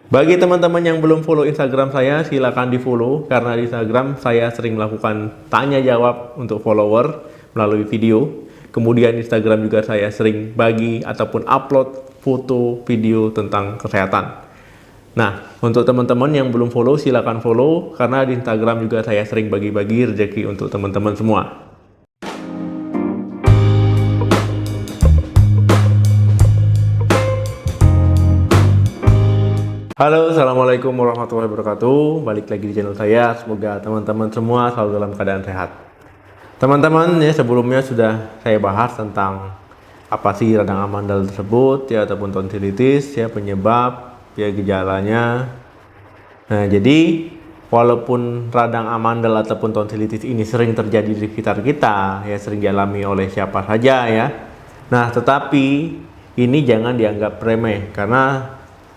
Bagi teman-teman yang belum follow Instagram saya, silakan di follow karena di Instagram saya sering melakukan tanya jawab untuk follower melalui video. Kemudian Instagram juga saya sering bagi ataupun upload foto video tentang kesehatan. Nah, untuk teman-teman yang belum follow, silakan follow karena di Instagram juga saya sering bagi-bagi rezeki untuk teman-teman semua. Halo, Assalamualaikum warahmatullahi wabarakatuh. Balik lagi di channel saya. Semoga teman-teman semua selalu dalam keadaan sehat. Teman-teman, ya sebelumnya sudah saya bahas tentang apa sih radang amandel tersebut ya ataupun tonsilitis ya, penyebab ya, gejalanya. Nah, jadi walaupun radang amandel ataupun tonsilitis ini sering terjadi di sekitar kita ya, sering dialami oleh siapa saja ya. Nah, tetapi ini jangan dianggap remeh karena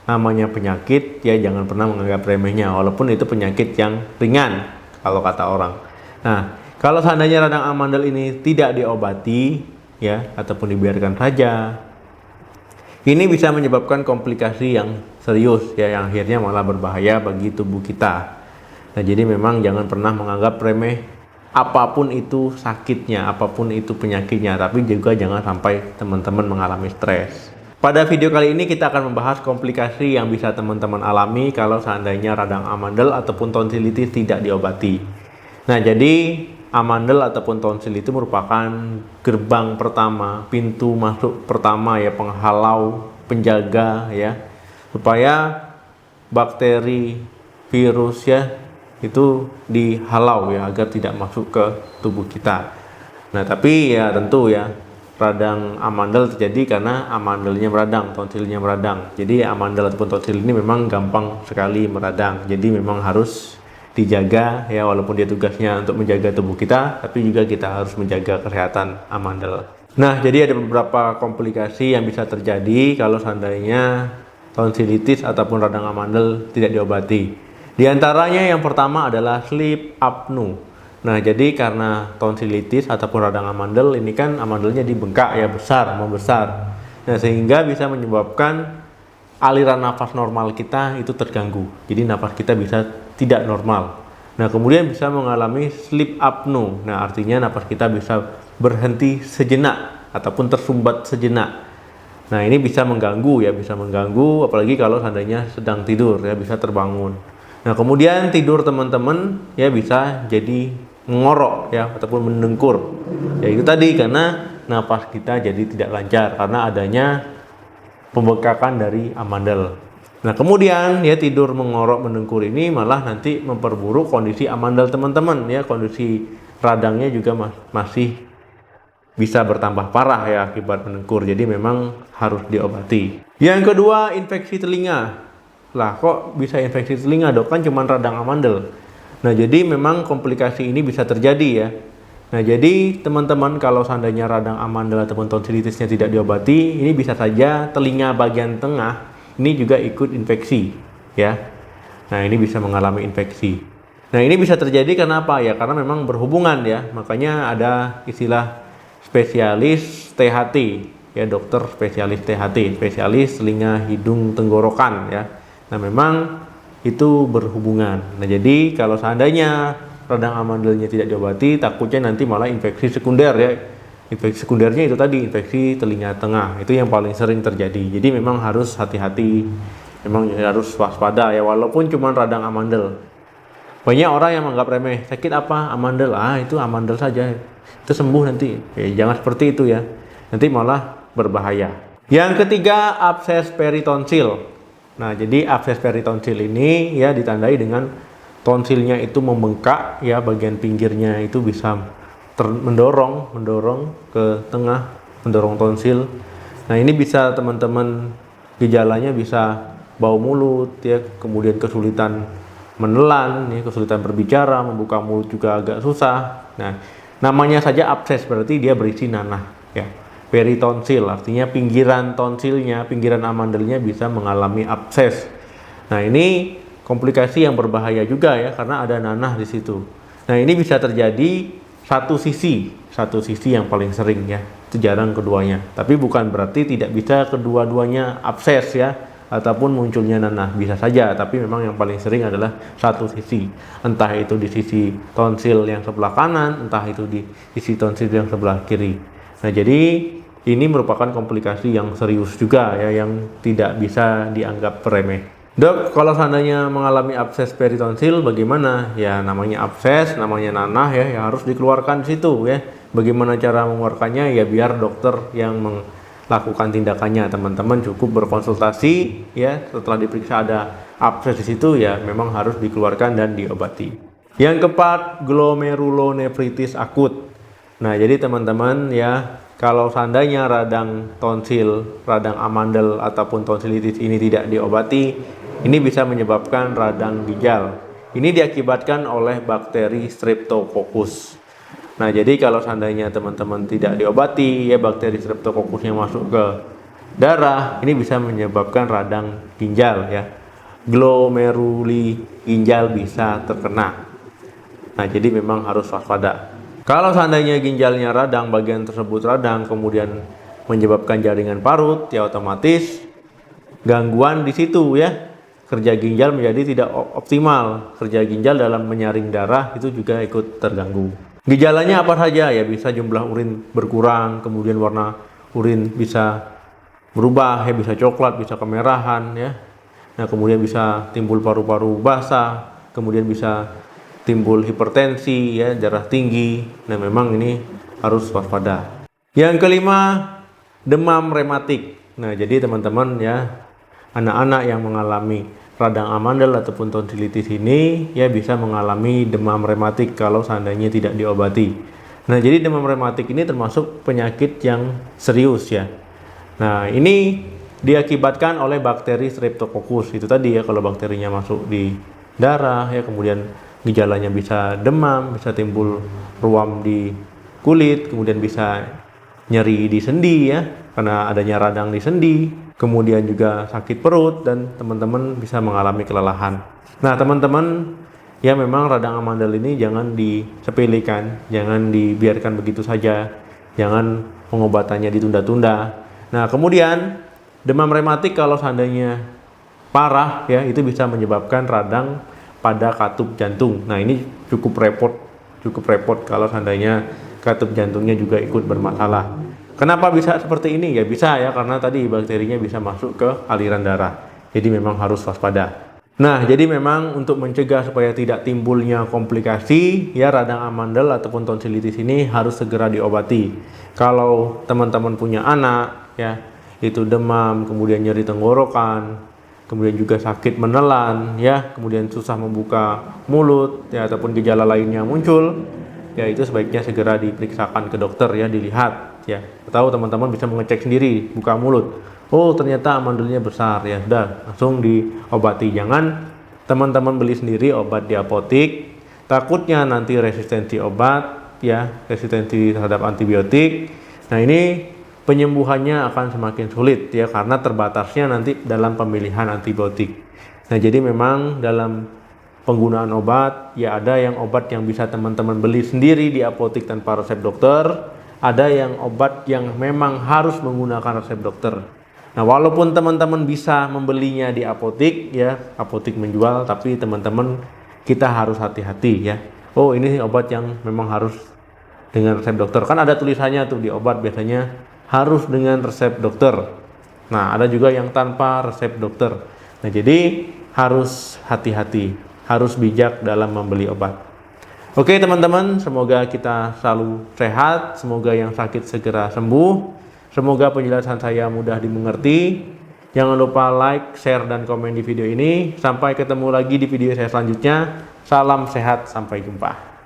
namanya penyakit ya, jangan pernah menganggap remehnya walaupun itu penyakit yang ringan kalau kata orang. Nah, kalau seandainya radang amandel ini tidak diobati ya ataupun dibiarkan saja, ini bisa menyebabkan komplikasi yang serius ya, yang akhirnya malah berbahaya bagi tubuh kita. Nah, jadi memang jangan pernah menganggap remeh apapun itu sakitnya, apapun itu penyakitnya, tapi juga jangan sampai teman-teman mengalami stres. Pada video kali ini kita akan membahas komplikasi yang bisa teman-teman alami kalau seandainya radang amandel ataupun tonsilitis tidak diobati. Nah, jadi amandel ataupun tonsil itu merupakan gerbang pertama, pintu masuk pertama ya, penghalau, penjaga ya, supaya bakteri, virus ya itu dihalau ya agar tidak masuk ke tubuh kita. Nah, tapi ya tentu ya, radang amandel terjadi karena amandelnya meradang, tonsilnya meradang. Jadi amandel ataupun tonsil ini memang gampang sekali meradang. Jadi memang harus dijaga ya, walaupun dia tugasnya untuk menjaga tubuh kita, tapi juga kita harus menjaga kesehatan amandel. Nah, jadi ada beberapa komplikasi yang bisa terjadi kalau seandainya tonsilitis ataupun radang amandel tidak diobati. Di antaranya yang pertama adalah sleep apnea. Nah, jadi karena tonsilitis ataupun radang amandel ini kan amandelnya dibengkak ya, besar, membesar. Nah, sehingga bisa menyebabkan aliran nafas normal kita itu terganggu. Jadi nafas kita bisa tidak normal. Nah, kemudian bisa mengalami sleep apnea. Nah, artinya nafas kita bisa berhenti sejenak ataupun tersumbat sejenak. Nah, ini bisa mengganggu ya, bisa mengganggu apalagi kalau seandainya sedang tidur ya, bisa terbangun. Nah, kemudian tidur teman-teman ya bisa jadi ngorok ya ataupun mendengkur. Ya itu tadi karena napas kita jadi tidak lancar karena adanya pembengkakan dari amandel. Nah, kemudian ya tidur mengorok mendengkur ini malah nanti memperburuk kondisi amandel teman-teman ya, kondisi radangnya juga masih bisa bertambah parah ya akibat mendengkur. Jadi memang harus diobati. Yang kedua, infeksi telinga. Lah, kok bisa infeksi telinga, dok? Kan cuma radang amandel. Nah, jadi memang komplikasi ini bisa terjadi ya. Nah, jadi teman-teman kalau seandainya radang amandel ataupun tonsilitisnya tidak diobati, ini bisa saja telinga bagian tengah ini juga ikut infeksi ya. Nah, ini bisa mengalami infeksi. Nah, ini bisa terjadi karena apa ya? Karena memang berhubungan ya. Makanya ada istilah spesialis THT ya, dokter spesialis THT, spesialis telinga hidung tenggorokan ya. Nah, memang itu berhubungan. Nah, jadi kalau seandainya radang amandelnya tidak diobati, takutnya nanti malah infeksi sekunder ya. Infeksi sekundernya itu tadi, infeksi telinga tengah. Itu yang paling sering terjadi. Jadi memang harus hati-hati. Memang harus waspada ya, walaupun cuma radang amandel. Banyak orang yang menganggap remeh, sakit apa? Amandel. Ah, itu amandel saja. Itu sembuh nanti. Jangan seperti itu ya. Nanti malah berbahaya. Yang ketiga, abses peritonsil. Nah, jadi abses peritonsil ini ya ditandai dengan tonsilnya itu membengkak ya, bagian pinggirnya itu bisa mendorong ke tengah, mendorong tonsil. Nah, ini bisa teman-teman gejalanya bisa bau mulut ya, kemudian kesulitan menelan ya, kesulitan berbicara, membuka mulut juga agak susah. Nah, namanya saja abses berarti dia berisi nanah ya. Peritonsil artinya pinggiran tonsilnya, pinggiran amandelnya bisa mengalami abses. Nah, ini komplikasi yang berbahaya juga ya karena ada nanah di situ. Nah, ini bisa terjadi satu sisi yang paling sering ya. Itu jarang keduanya. Tapi bukan berarti tidak bisa kedua-duanya abses ya. ataupun munculnya nanah. Bisa saja, tapi memang yang paling sering adalah satu sisi, entah itu di sisi tonsil yang sebelah kanan, entah itu di sisi tonsil yang sebelah kiri. Nah, jadi ini merupakan komplikasi yang serius juga ya, yang tidak bisa dianggap remeh. Dok, kalau seandainya mengalami abses peritonsil bagaimana? Ya namanya abses, namanya nanah ya harus dikeluarkan di situ ya. Bagaimana cara mengeluarkannya? Ya biar dokter yang melakukan tindakannya. Teman-teman cukup berkonsultasi ya, setelah diperiksa ada abses di situ ya memang harus dikeluarkan dan diobati. Yang keempat, glomerulonefritis akut. Nah, jadi teman-teman ya, kalau seandainya radang tonsil, radang amandel ataupun tonsilitis ini tidak diobati, ini bisa menyebabkan radang ginjal. Ini diakibatkan oleh bakteri Streptococcus. Nah, jadi kalau seandainya teman-teman tidak diobati, ya bakteri Streptococcus yang masuk ke darah, ini bisa menyebabkan radang ginjal ya. Glomeruli ginjal bisa terkena. Nah, jadi memang harus waspada. Kalau seandainya ginjalnya radang, bagian tersebut radang, kemudian menyebabkan jaringan parut, ya otomatis gangguan di situ ya. Kerja ginjal menjadi tidak optimal. Kerja ginjal dalam menyaring darah itu juga ikut terganggu. Gejalanya apa saja? Ya bisa jumlah urin berkurang, kemudian warna urin bisa berubah, ya bisa coklat, bisa kemerahan ya. Nah, kemudian bisa timbul paru-paru basah, kemudian bisa timbul hipertensi ya, darah tinggi. Nah, memang ini harus waspada. Yang kelima, demam rematik. Nah, jadi teman-teman ya, anak-anak yang mengalami radang amandel ataupun tonsilitis ini ya bisa mengalami demam rematik kalau seandainya tidak diobati. Nah, jadi demam rematik ini termasuk penyakit yang serius ya. Nah, ini diakibatkan oleh bakteri Streptococcus itu tadi ya. Kalau bakterinya masuk di darah ya, kemudian gejalanya bisa demam, bisa timbul ruam di kulit, kemudian bisa nyeri di sendi ya, karena adanya radang di sendi, kemudian juga sakit perut, dan teman-teman bisa mengalami kelelahan. Nah, teman-teman ya, memang radang amandel ini jangan disepelekan, jangan dibiarkan begitu saja, jangan pengobatannya ditunda-tunda. Nah, kemudian demam rematik kalau seandainya parah ya, itu bisa menyebabkan radang pada katup jantung. Nah, ini cukup repot kalau seandainya katup jantungnya juga ikut bermasalah. Kenapa bisa seperti ini? Ya bisa ya, karena tadi bakterinya bisa masuk ke aliran darah. Jadi memang harus waspada. Nah, jadi memang untuk mencegah supaya tidak timbulnya komplikasi ya radang amandel ataupun tonsilitis ini harus segera diobati. Kalau teman-teman punya anak ya, itu demam, kemudian nyeri tenggorokan, kemudian juga sakit menelan ya, kemudian susah membuka mulut ya, ataupun gejala lainnya muncul, ya itu sebaiknya segera diperiksakan ke dokter ya, dilihat ya. Atau teman-teman bisa mengecek sendiri, buka mulut. Oh, ternyata amandelnya besar ya, sudah langsung diobati. Jangan teman-teman beli sendiri obat di apotik, takutnya nanti resistensi obat ya, resistensi terhadap antibiotik. Nah, ini penyembuhannya akan semakin sulit ya, karena terbatasnya nanti dalam pemilihan antibiotik. Nah, jadi memang dalam penggunaan obat ya, ada yang obat yang bisa teman-teman beli sendiri di apotik tanpa resep dokter, ada yang obat yang memang harus menggunakan resep dokter. Nah, walaupun teman-teman bisa membelinya di apotik ya, apotik menjual, tapi teman-teman kita harus hati-hati ya. Oh, ini obat yang memang harus dengan resep dokter. Kan ada tulisannya tuh di obat biasanya harus dengan resep dokter. Nah, ada juga yang tanpa resep dokter. Nah, jadi harus hati-hati, harus bijak dalam membeli obat. Oke teman-teman, semoga kita selalu sehat, semoga yang sakit segera sembuh. Semoga penjelasan saya mudah dimengerti. Jangan lupa like, share, dan komen di video ini. Sampai ketemu lagi di video saya selanjutnya. Salam sehat, sampai jumpa.